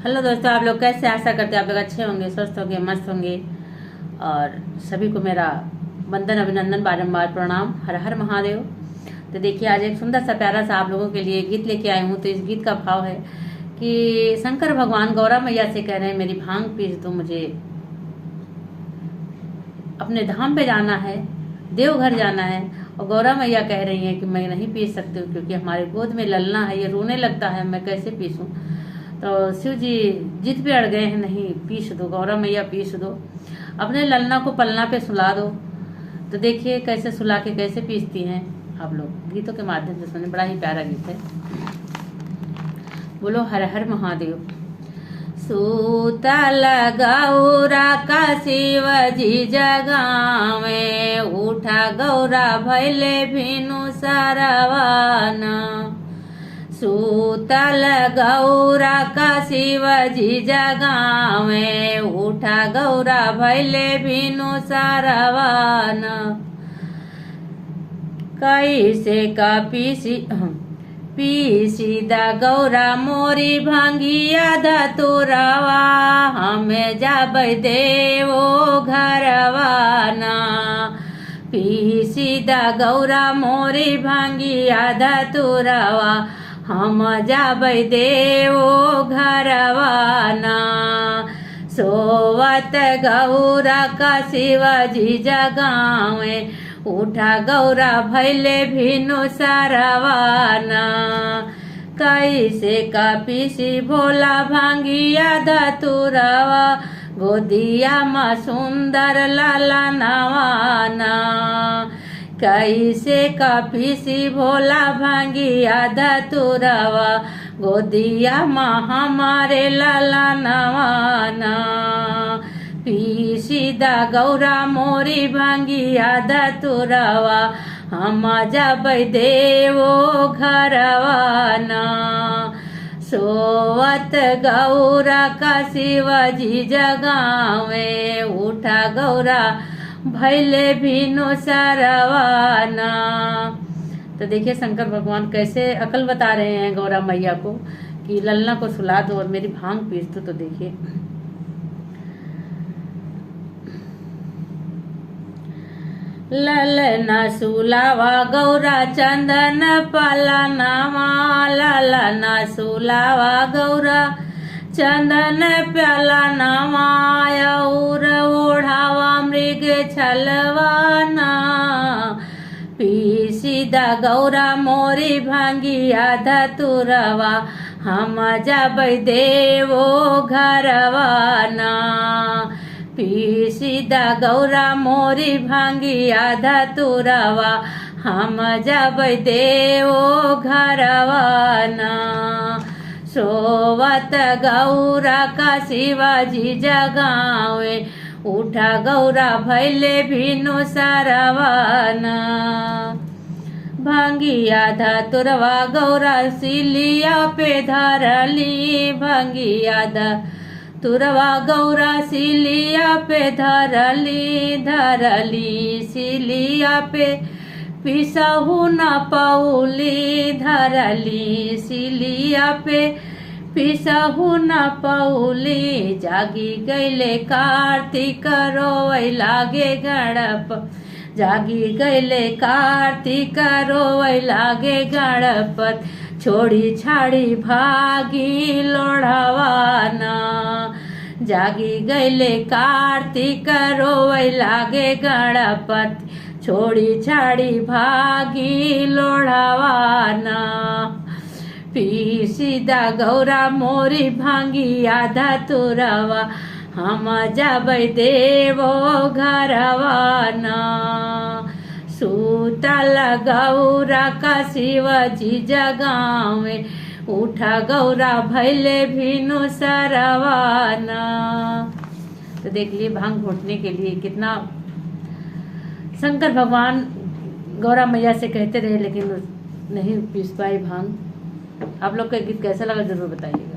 Hello दोस्तों, आप लोग कैसे? आशा करते हैं आप लोग अच्छे होंगे, स्वस्थ होंगे, मस्त होंगे। और सभी को मेरा वंदन, अभिनंदन, बारंबार प्रणाम। हर हर महादेव। तो देखिए, आज एक सुंदर सा प्यारा सा आप लोगों के लिए गीत लेके आई हूँ। तो इस गीत का भाव है कि शंकर भगवान गौरा मैया से कह रहे हैं, मेरी भांग पीस दो, मुझे अपने धाम पे जाना है, देवघर जाना है। और गौरा मैया कह रही हैं कि मैं नहीं पी सकती हूँ क्योंकि हमारे गोद में ललना है, ये रोने लगता है, मैं कैसे पीसूं। तो शिव जी जिद पे अड़ गए हैं, नहीं पीस दो गौरा मैया, पीस दो, अपने ललना को पलना पे सुला दो। तो देखिए कैसे सुला के कैसे पीसती हैं आप लोग, गीतों के माध्यम से सुने। बड़ा ही प्यारा गीत है। बोलो हर हर महादेव। सूतल गौरा का शिवजी जगावे, उठा गौरा भैले भिनु सरवाना। सूतल गौरा का शिवजी जगावे, उठा गौरा भैले भिनु सरवाना। कैसे का पीसी दा गौरा मोरी भांगिया धतुरवा, हमें जाबै देवो घरवाना। पीसी दा गौरा मोरी भांगिया धतुरवा, हम जाबै देवो घरवाना। सोवत गौरा का शिवजी जगावे, उठा गौरा भैले भिनु सरवाना। कैसे का पीसी भोला भांगिया धतुरवा, गोदिया मा सुंदर लाला नवाना। कैसे का पीसी भोला भांगिया धतुरवा, गोदिया मा हमारे लाला नवाना। पीसी दा गौरा मोरी भांगिया धतुरवा, हम जाबै देवो घरवाना। सोवत गौरा का शिवजी जगावे, उठा गौरा भैले भिनु सरवाना। तो देखिए शंकर भगवान कैसे अकल बता रहे हैं गौरा मैया को कि ललना को सुला दो और मेरी भांग पीस दो। तो देखिए, ललना सुलावा गौरा चंदन पलनामा, ललना सुलावा गौरा चंदन प्यालानामा। और ओढ़ावा मृग छलवाना। पीसी दा गौरा मोरी भांगिया धतुरवा, हम जाबै देवो घरवाना। पीसी दा गौरा मोरी भांगिया धतुरवा, हम जाबै देवो घरवाना। सोवत गौरा का शिवजी जगावे, उठा गौरा भैले भिनु सरवाना। भांगिया धतुरवा गौरा सिलिया पे धरली, भांगिया धतुरवा गौरा सिलिया पे धरली सिलिया पे पिसहु न पौली, धरली सिलिया पे पिसहु न पौली। जागी गैले कार्तिक रोवै लागे गणप, जागी गैले कार्तिक रोवै लागे गणपत। छोड़ी छाड़ी भागी लोढ़वाना। जागी गैले कार्तिक रोवै लागे गणपत, छोड़ी छाड़ी भागी लोढ़वाना। पीसी दा गौरा मोरी भांगिया धतुरवा, हम जाबै देवो घरवाना। सूतल गौरा का शिवजी जगावे, उठा गौरा भैले भिनु सरवाना। तो देख लिए भांग घोटने के लिए कितना शंकर भगवान गौरा मैया से कहते रहे, लेकिन नहीं पीस पाई भांग। आप लोग का गीत कैसा लगा जरूर बताइए।